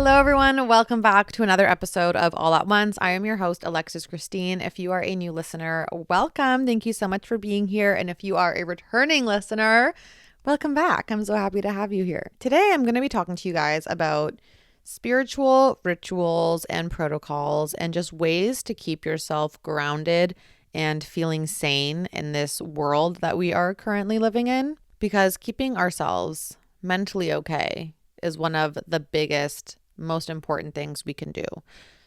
Hello, everyone. Welcome back to another episode of All at Once. I am your host, Alexis Christine. If you are a new listener, welcome. Thank you so much for being here. And if you are a returning listener, welcome back. I'm so happy to have you here. Today, I'm going to be talking to you guys about spiritual rituals and protocols and just ways to keep yourself grounded and feeling sane in this world that we are currently living in. Because keeping ourselves mentally okay is one of the biggest, most important things we can do.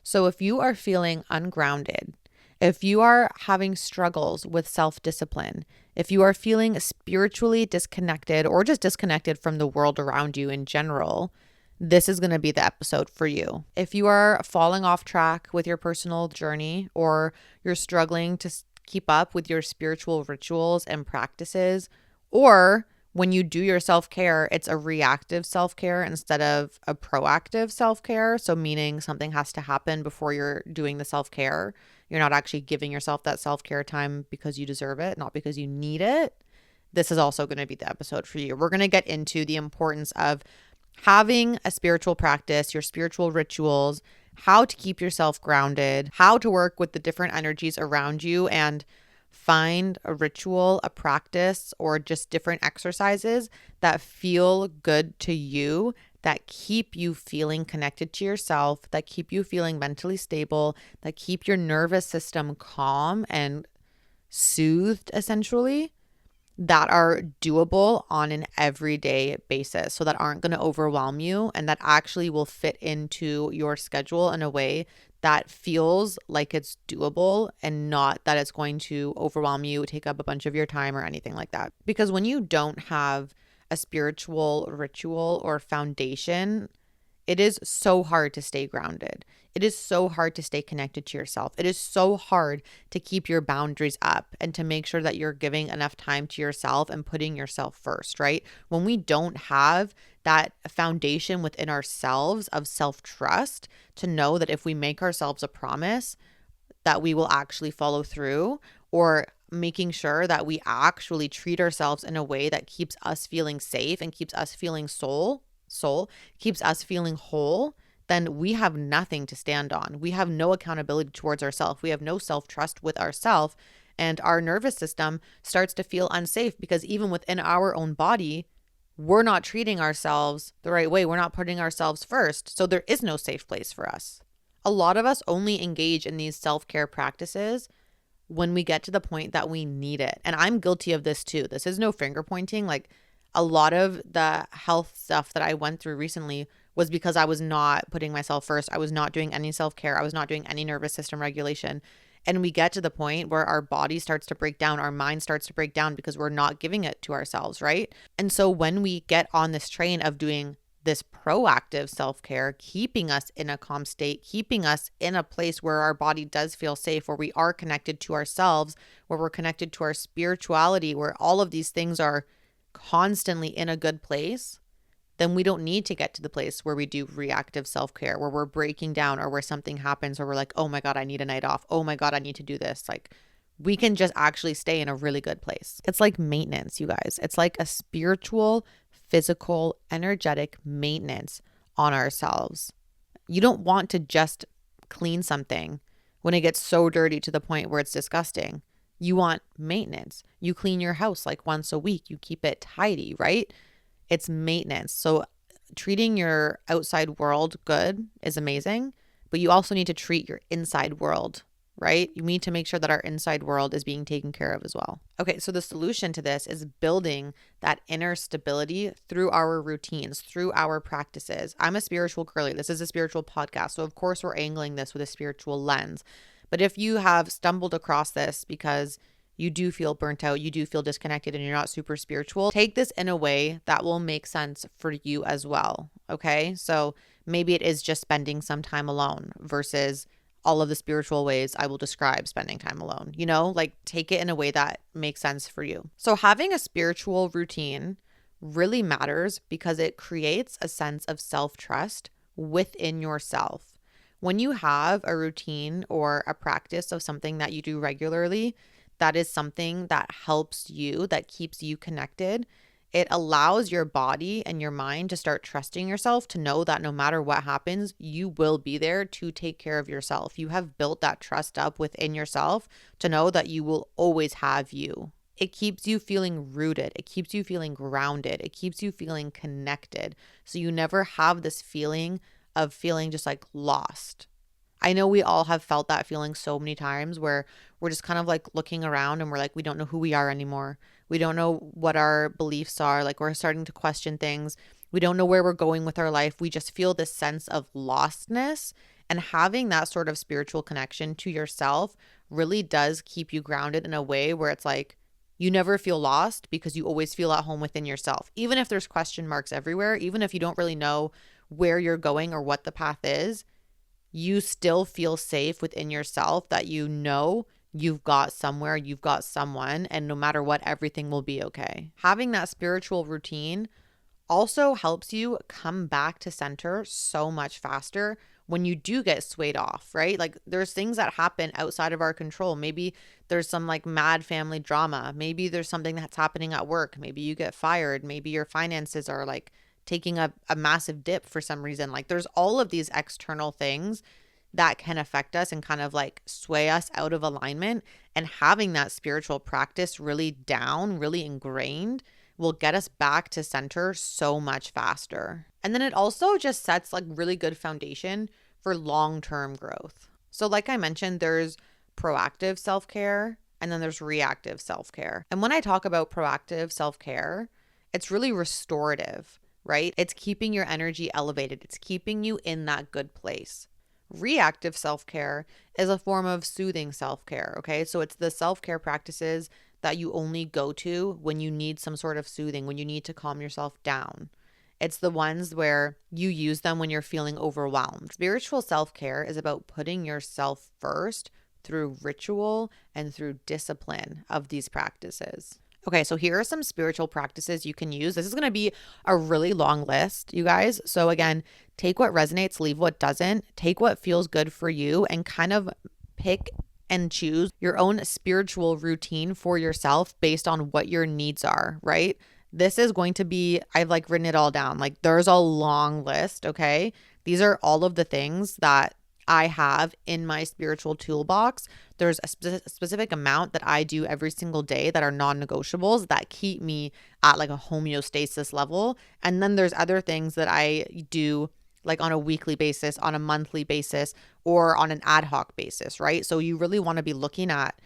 So if you are feeling ungrounded, if you are having struggles with self-discipline, if you are feeling spiritually disconnected or just disconnected from the world around you in general, this is going to be the episode for you. If you are falling off track with your personal journey or you're struggling to keep up with your spiritual rituals and practices, or when you do your self-care, it's a reactive self-care instead of a proactive self-care. So meaning something has to happen before you're doing the self-care. You're not actually giving yourself that self-care time because you deserve it, not because you need it. This is also going to be the episode for you. We're going to get into the importance of having a spiritual practice, your spiritual rituals, how to keep yourself grounded, how to work with the different energies around you, and find a ritual, a practice, or just different exercises that feel good to you, that keep you feeling connected to yourself, that keep you feeling mentally stable, that keep your nervous system calm and soothed, essentially, that are doable on an everyday basis, so that aren't going to overwhelm you and that actually will fit into your schedule in a way that feels like it's doable and not that it's going to overwhelm you, take up a bunch of your time or anything like that. Because when you don't have a spiritual ritual or foundation, it is so hard to stay grounded. It is so hard to stay connected to yourself. It is so hard to keep your boundaries up and to make sure that you're giving enough time to yourself and putting yourself first, right? When we don't have that foundation within ourselves of self-trust to know that if we make ourselves a promise that we will actually follow through, or making sure that we actually treat ourselves in a way that keeps us feeling safe and keeps us feeling soul keeps us feeling whole, then we have nothing to stand on. We have no accountability towards ourselves. We have no self-trust with ourselves, and our nervous system starts to feel unsafe because even within our own body, we're not treating ourselves the right way. We're not putting ourselves first. So there is no safe place for us. A lot of us only engage in these self-care practices when we get to the point that we need it. And I'm guilty of this too. This is no finger pointing. Like, a lot of the health stuff that I went through recently was because I was not putting myself first. I was not doing any self-care. I was not doing any nervous system regulation. And we get to the point where our body starts to break down, our mind starts to break down because we're not giving it to ourselves, right? And so when we get on this train of doing this proactive self-care, keeping us in a calm state, keeping us in a place where our body does feel safe, where we are connected to ourselves, where we're connected to our spirituality, where all of these things are constantly in a good place, then we don't need to get to the place where we do reactive self-care, where we're breaking down or where something happens or we're like, oh my God, I need a night off. Oh my God, I need to do this. Like, we can just actually stay in a really good place. It's like maintenance, you guys. It's like a spiritual, physical, energetic maintenance on ourselves. You don't want to just clean something when it gets so dirty to the point where it's disgusting. You want maintenance. You clean your house like once a week. You keep it tidy, right? It's maintenance. So treating your outside world good is amazing, but you also need to treat your inside world, right? You need to make sure that our inside world is being taken care of as well. Okay, so the solution to this is building that inner stability through our routines, through our practices. I'm a spiritual girly. This is a spiritual podcast. So of course we're angling this with a spiritual lens. But if you have stumbled across this because you do feel burnt out, you do feel disconnected, and you're not super spiritual, take this in a way that will make sense for you as well, okay? So maybe it is just spending some time alone versus all of the spiritual ways I will describe spending time alone, like take it in a way that makes sense for you. So having a spiritual routine really matters because it creates a sense of self-trust within yourself. When you have a routine or a practice of something that you do regularly, that is something that helps you, that keeps you connected, It allows your body and your mind to start trusting yourself, to know that no matter what happens, you will be there to take care of yourself. You have built that trust up within yourself to know that you will always have you. It keeps you feeling rooted. It keeps you feeling grounded. It keeps you feeling connected. So you never have this feeling of feeling just like lost. I know we all have felt that feeling so many times where we're just kind of like looking around and we're like, we don't know who we are anymore. We don't know what our beliefs are. Like we're starting to question things. We don't know where we're going with our life. We just feel this sense of lostness. And having that sort of spiritual connection to yourself really does keep you grounded in a way where it's like you never feel lost because you always feel at home within yourself. Even if there's question marks everywhere, even if you don't really know where you're going or what the path is, you still feel safe within yourself that you know you've got somewhere, you've got someone, and no matter what, everything will be okay. Having that spiritual routine also helps you come back to center so much faster when you do get swayed off, right? Like there's things that happen outside of our control. Maybe there's some like mad family drama. Maybe there's something that's happening at work. Maybe you get fired. Maybe your finances are like taking a massive dip for some reason. Like there's all of these external things that can affect us and kind of like sway us out of alignment. And having that spiritual practice really down, really ingrained, will get us back to center so much faster. And then it also just sets like really good foundation for long-term growth. So like I mentioned, there's proactive self-care and then there's reactive self-care. And when I talk about proactive self-care, it's really restorative, right? It's keeping your energy elevated. It's keeping you in that good place. Reactive self-care is a form of soothing self-care, okay? So it's the self-care practices that you only go to when you need some sort of soothing, when you need to calm yourself down. It's the ones where you use them when you're feeling overwhelmed. Spiritual self-care is about putting yourself first through ritual and through discipline of these practices. Okay, so here are some spiritual practices you can use. This is going to be a really long list, you guys. So again, take what resonates, leave what doesn't. Take what feels good for you and kind of pick and choose your own spiritual routine for yourself based on what your needs are, right? This is going to be, I've like written it all down. Like there's a long list, okay? These are all of the things that I have in my spiritual toolbox. There's a specific amount that I do every single day that are non-negotiables that keep me at like a homeostasis level. And then there's other things that I do like on a weekly basis, on a monthly basis, or on an ad hoc basis, right? So you really want to be looking at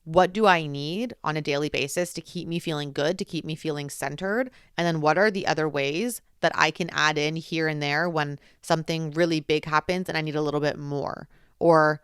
what do I need on a daily basis to keep me feeling good, to keep me feeling centered? And then what are the other ways that I can add in here and there when something really big happens and I need a little bit more? Or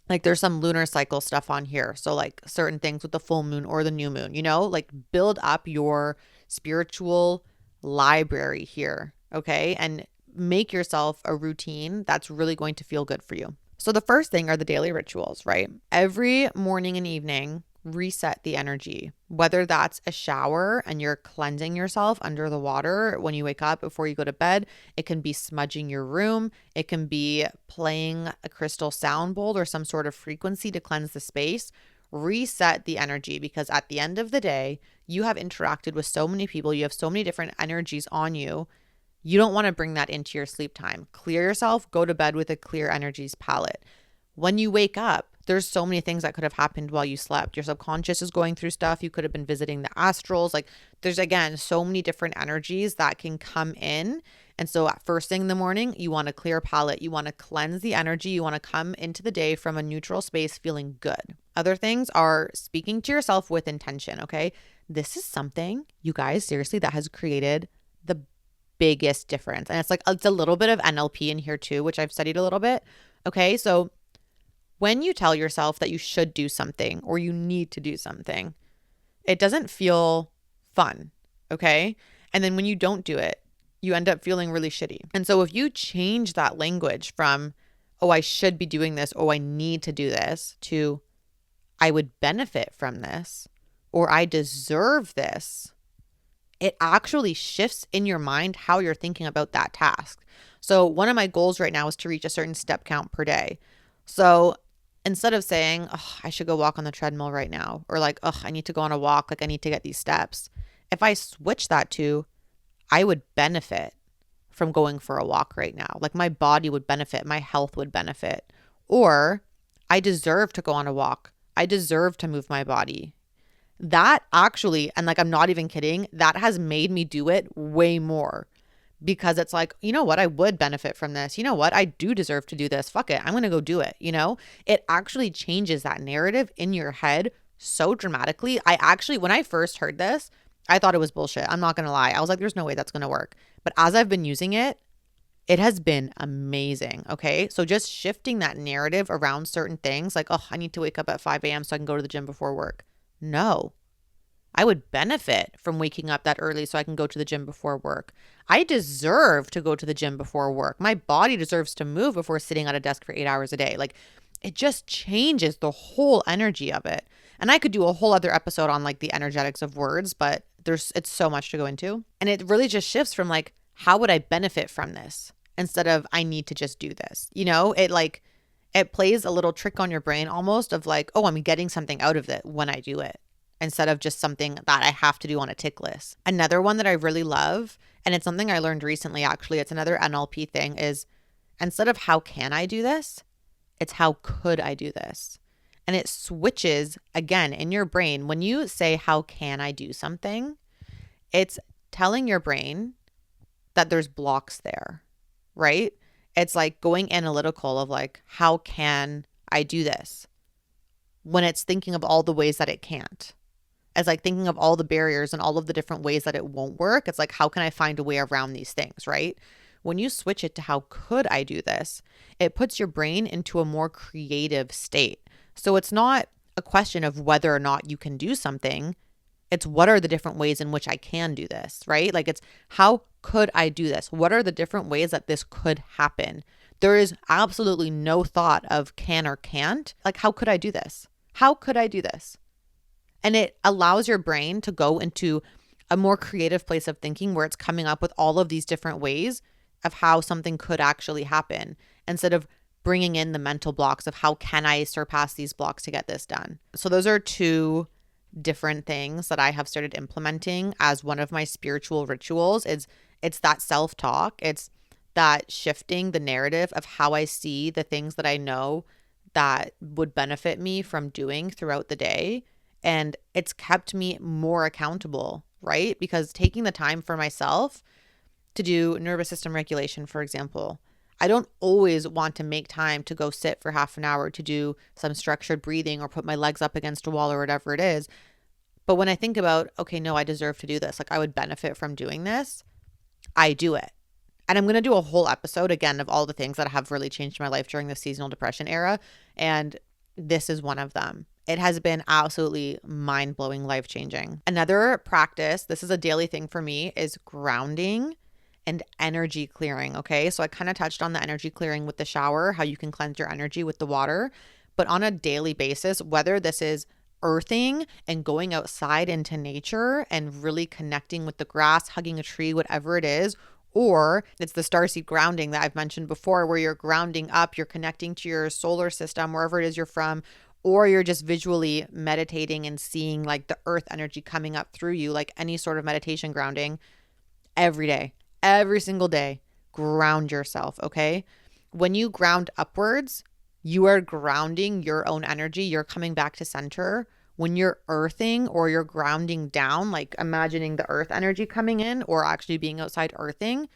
like there's some lunar cycle stuff on here. So like certain things with the full moon or the new moon, you know, like build up your spiritual library here, okay? And make yourself a routine that's really going to feel good for you. So the first thing are the daily rituals, right? Every morning and evening, reset the energy, whether that's a shower and you're cleansing yourself under the water when you wake up before you go to bed. It can be smudging your room. It can be playing a crystal sound bowl or some sort of frequency to cleanse the space. Reset the energy, because at the end of the day, you have interacted with so many people. You have so many different energies on you. You don't want to bring that into your sleep time. Clear yourself, go to bed with a clear energies palette. When you wake up, there's so many things that could have happened while you slept. Your subconscious is going through stuff. You could have been visiting the astrals. Like there's, again, so many different energies that can come in. And so at first thing in the morning, you want a clear palette. You want to cleanse the energy. You want to come into the day from a neutral space feeling good. Other things are speaking to yourself with intention, okay? This is something, you guys, seriously, that has created the biggest difference. And it's a little bit of NLP in here too, which I've studied a little bit. Okay, so when you tell yourself that you should do something or you need to do something, it doesn't feel fun, okay? And then when you don't do it, you end up feeling really shitty. And so if you change that language from, oh, I should be doing this, oh, I need to do this, to I would benefit from this, or I deserve this, it actually shifts in your mind how you're thinking about that task. So one of my goals right now is to reach a certain step count per day. So instead of saying, oh, I should go walk on the treadmill right now, or like, oh, I need to go on a walk, like I need to get these steps, if I switch that to, I would benefit from going for a walk right now. Like my body would benefit, my health would benefit. Or I deserve to go on a walk. I deserve to move my body. That actually, and like I'm not even kidding, that has made me do it way more because it's like, you know what, I would benefit from this. You know what, I do deserve to do this. Fuck it, I'm going to go do it. It actually changes that narrative in your head so dramatically. When I first heard this, I thought it was bullshit. I'm not going to lie. I was like, there's no way that's going to work. But as I've been using it, it has been amazing. Okay. So just shifting that narrative around certain things like, oh, I need to wake up at 5 a.m. so I can go to the gym before work. No, I would benefit from waking up that early so I can go to the gym before work. I deserve to go to the gym before work. My body deserves to move before sitting at a desk for 8 hours a day. Like it just changes the whole energy of it. And I could do a whole other episode on like the energetics of words, but it's so much to go into. And it really just shifts from like, how would I benefit from this instead of I need to just do this? It plays a little trick on your brain almost of like, oh, I'm getting something out of it when I do it instead of just something that I have to do on a tick list. Another one that I really love, and it's something I learned recently, actually, it's another NLP thing, is instead of how can I do this, it's how could I do this? And it switches again in your brain. When you say, how can I do something? It's telling your brain that there's blocks there, right? It's like going analytical of like, how can I do this? When it's thinking of all the ways that it can't. It's like thinking of all the barriers and all of the different ways that it won't work. It's like, how can I find a way around these things, right? When you switch it to how could I do this, it puts your brain into a more creative state. So it's not a question of whether or not you can do something. It's what are the different ways in which I can do this, right? Like it's how could I do this? What are the different ways that this could happen? There is absolutely no thought of can or can't. Like, how could I do this? How could I do this? And it allows your brain to go into a more creative place of thinking where it's coming up with all of these different ways of how something could actually happen instead of bringing in the mental blocks of how can I surpass these blocks to get this done. So those are two different things that I have started implementing as one of my spiritual rituals. It's that self-talk. It's that shifting the narrative of how I see the things that I know that would benefit me from doing throughout the day. And it's kept me more accountable, right? Because taking the time for myself to do nervous system regulation, for example, I don't always want to make time to go sit for half an hour to do some structured breathing or put my legs up against a wall or whatever it is. But when I think about, okay, no, I deserve to do this, like I would benefit from doing this, I do it. And I'm going to do a whole episode again of all the things that have really changed my life during the seasonal depression era. And this is one of them. It has been absolutely mind-blowing, life-changing. Another practice, this is a daily thing for me, is grounding and energy clearing, okay? So I kind of touched on the energy clearing with the shower, how you can cleanse your energy with the water. But on a daily basis, whether this is earthing and going outside into nature and really connecting with the grass, hugging a tree, whatever it is, or it's the starseed grounding that I've mentioned before, where you're grounding up, you're connecting to your solar system, wherever it is you're from, or you're just visually meditating and seeing like the earth energy coming up through you, like any sort of meditation grounding. Every day, every single day, ground yourself, okay? When you ground upwards, you are grounding your own energy. You're coming back to center. When you're earthing or you're grounding down, like imagining the earth energy coming in or actually being outside earthing,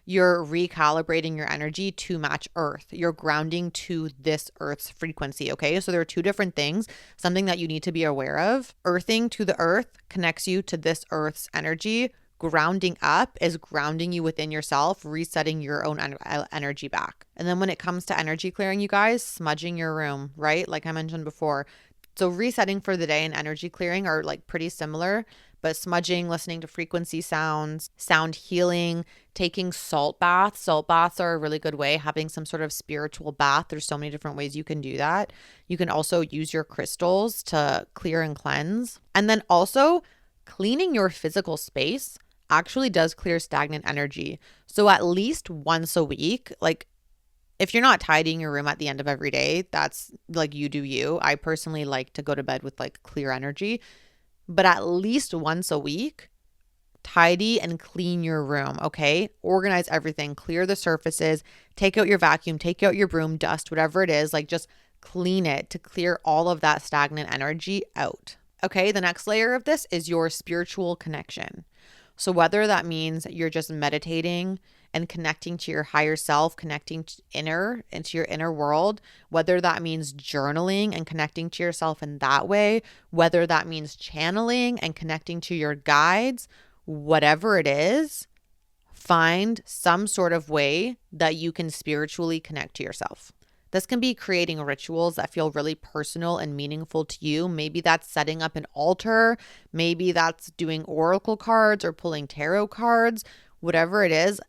you're recalibrating your energy to match earth. You're grounding to this earth's frequency, okay? So there are two different things, something that you need to be aware of. Earthing to the earth connects you to this earth's energy. Grounding up is grounding you within yourself, resetting your own energy back. And then when it comes to energy clearing, you guys, smudging your room, right? Like I mentioned before. So resetting for the day and energy clearing are like pretty similar, but smudging, listening to frequency sounds, sound healing, taking salt baths. Salt baths are a really good way, having some sort of spiritual bath. There's so many different ways you can do that. You can also use your crystals to clear and cleanse. And then also cleaning your physical space actually does clear stagnant energy. So at least once a week, like if you're not tidying your room at the end of every day, that's like you do you. I personally like to go to bed with like clear energy, but at least once a week, tidy and clean your room, okay? Organize everything, clear the surfaces, take out your vacuum, take out your broom, dust, whatever it is, like just clean it to clear all of that stagnant energy out. Okay, the next layer of this is your spiritual connection. So whether that means you're just meditating and connecting to your higher self, connecting into your inner world, whether that means journaling and connecting to yourself in that way, whether that means channeling and connecting to your guides, whatever it is, find some sort of way that you can spiritually connect to yourself. This can be creating rituals that feel really personal and meaningful to you. Maybe that's setting up an altar. Maybe that's doing oracle cards or pulling tarot cards. Whatever it is,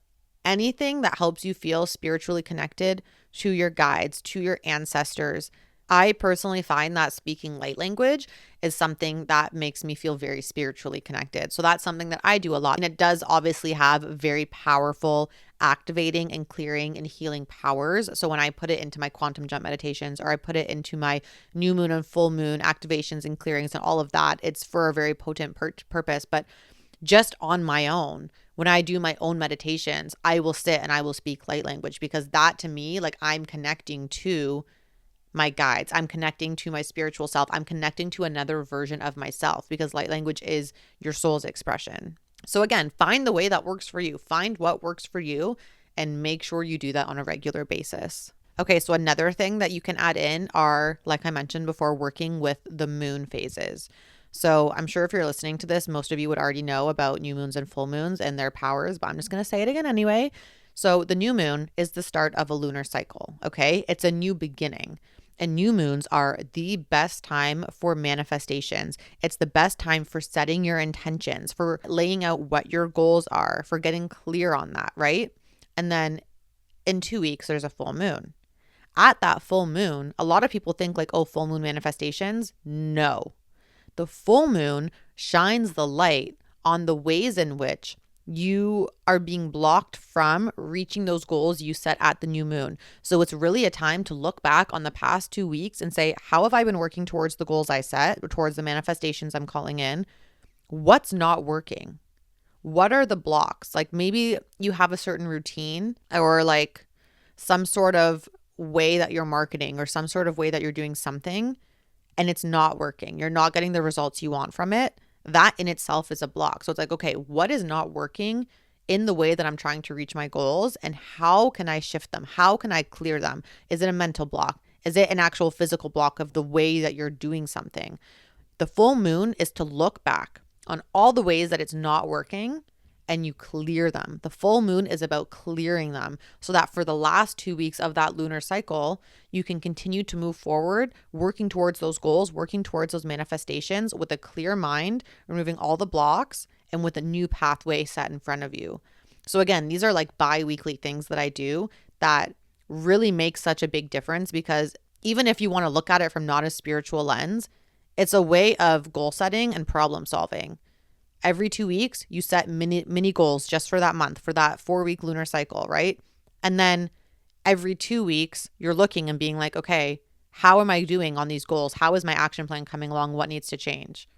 anything that helps you feel spiritually connected to your guides, to your ancestors. I personally find that speaking light language is something that makes me feel very spiritually connected. So that's something that I do a lot. And it does obviously have very powerful activating and clearing and healing powers. So when I put it into my quantum jump meditations, or I put it into my new moon and full moon activations and clearings and all of that, it's for a very potent purpose. But just on my own, when I do my own meditations, I will sit and I will speak light language, because that to me, like, I'm connecting to my guides. I'm connecting to my spiritual self. I'm connecting to another version of myself, because light language is your soul's expression. So again, find the way that works for you. Find what works for you and make sure you do that on a regular basis. Okay, so another thing that you can add in are, like I mentioned before, working with the moon phases. So I'm sure if you're listening to this, most of you would already know about new moons and full moons and their powers, but I'm just going to say it again anyway. So the new moon is the start of a lunar cycle, okay? It's a new beginning. And new moons are the best time for manifestations. It's the best time for setting your intentions, for laying out what your goals are, for getting clear on that, right? And then in 2 weeks, there's a full moon. At that full moon, a lot of people think like, oh, full moon manifestations. No. The full moon shines the light on the ways in which you are being blocked from reaching those goals you set at the new moon. So it's really a time to look back on the past 2 weeks and say, how have I been working towards the goals I set, towards the manifestations I'm calling in? What's not working? What are the blocks? Like maybe you have a certain routine or like some sort of way that you're marketing or some sort of way that you're doing something and it's not working. You're not getting the results you want from it. That in itself is a block. So it's like, okay, what is not working in the way that I'm trying to reach my goals, and how can I shift them? How can I clear them? Is it a mental block? Is it an actual physical block of the way that you're doing something? The full moon is to look back on all the ways that it's not working and you clear them. The full moon is about clearing them so that for the last 2 weeks of that lunar cycle, you can continue to move forward, working towards those goals, working towards those manifestations with a clear mind, removing all the blocks, and with a new pathway set in front of you. So again, these are like bi-weekly things that I do that really make such a big difference, because even if you want to look at it from not a spiritual lens, it's a way of goal setting and problem solving. Every 2 weeks, you set mini goals just for that month, for that 4-week lunar cycle, right? And then every 2 weeks, you're looking and being like, okay, how am I doing on these goals? How is my action plan coming along? What needs to change?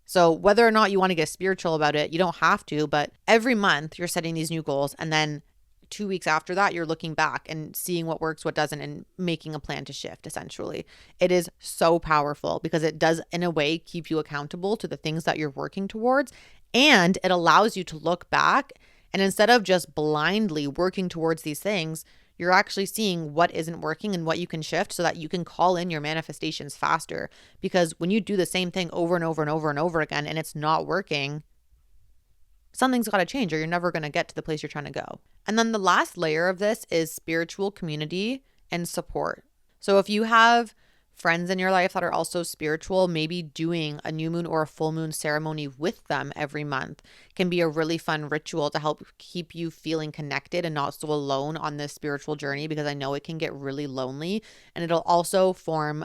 So whether or not you want to get spiritual about it, you don't have to, but every month you're setting these new goals. And then 2 weeks after that, you're looking back and seeing what works, what doesn't, and making a plan to shift, essentially. It is so powerful because it does, in a way, keep you accountable to the things that you're working towards. And it allows you to look back, and instead of just blindly working towards these things, you're actually seeing what isn't working and what you can shift so that you can call in your manifestations faster. Because when you do the same thing over and over and over and over again and it's not working, something's got to change or you're never going to get to the place you're trying to go. And then the last layer of this is spiritual community and support. So if you have friends in your life that are also spiritual, maybe doing a new moon or a full moon ceremony with them every month can be a really fun ritual to help keep you feeling connected and not so alone on this spiritual journey, because I know it can get really lonely. And it'll also create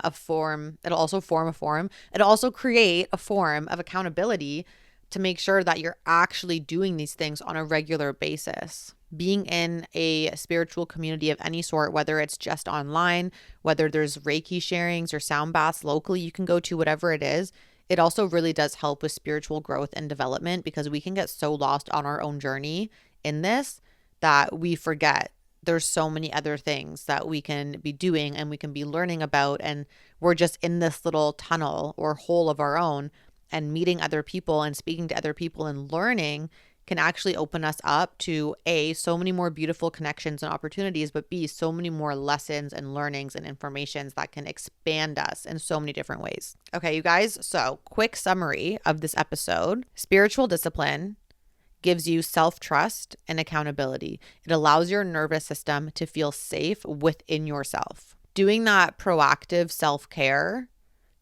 a form of accountability to make sure that you're actually doing these things on a regular basis. Being in a spiritual community of any sort, whether it's just online, whether there's Reiki sharings or sound baths locally you can go to, whatever it is It also really does help with spiritual growth and development because we can get so lost on our own journey in this that we forget there's so many other things that we can be doing and we can be learning about. And we're just in this little tunnel or hole of our own, and meeting other people and speaking to other people and learning can actually open us up to A, so many more beautiful connections and opportunities, but B, so many more lessons and learnings and informations that can expand us in so many different ways. Okay, you guys, so quick summary of this episode. Spiritual discipline gives you self-trust and accountability. It allows your nervous system to feel safe within yourself. Doing that proactive self-care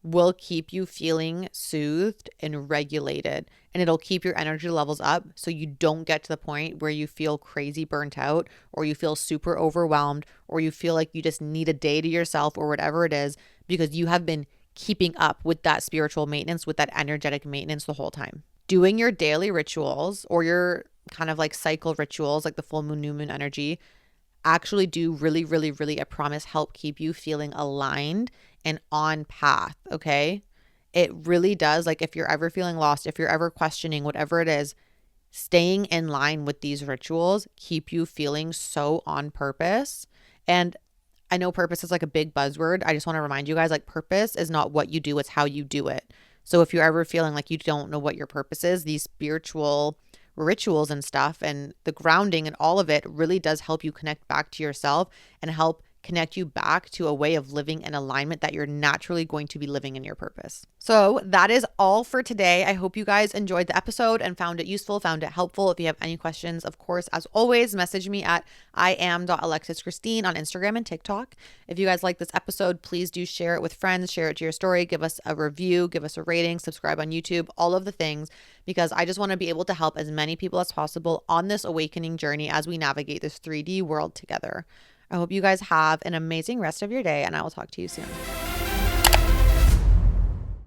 will keep you feeling soothed and regulated, and it'll keep your energy levels up so you don't get to the point where you feel crazy burnt out, or you feel super overwhelmed, or you feel like you just need a day to yourself or whatever it is, because you have been keeping up with that spiritual maintenance, with that energetic maintenance the whole time. Doing your daily rituals or your kind of like cycle rituals, like the full moon, new moon energy, actually do really, really, really, I promise, help keep you feeling aligned and on path, okay? It really does. Like if you're ever feeling lost, if you're ever questioning whatever it is, staying in line with these rituals keep you feeling so on purpose. And I know purpose is like a big buzzword. I just want to remind you guys, like purpose is not what you do, it's how you do it. So if you're ever feeling like you don't know what your purpose is, these spiritual rituals and stuff and the grounding and all of it really does help you connect back to yourself and help connect you back to a way of living in alignment that you're naturally going to be living in your purpose. So that is all for today. I hope you guys enjoyed the episode and found it useful, found it helpful. If you have any questions, of course, as always, message me at iam.alexischristine on Instagram and TikTok. If you guys like this episode, please do share it with friends, share it to your story, give us a review, give us a rating, subscribe on YouTube, all of the things, because I just want to be able to help as many people as possible on this awakening journey as we navigate this 3D world together. I hope you guys have an amazing rest of your day, and I will talk to you soon.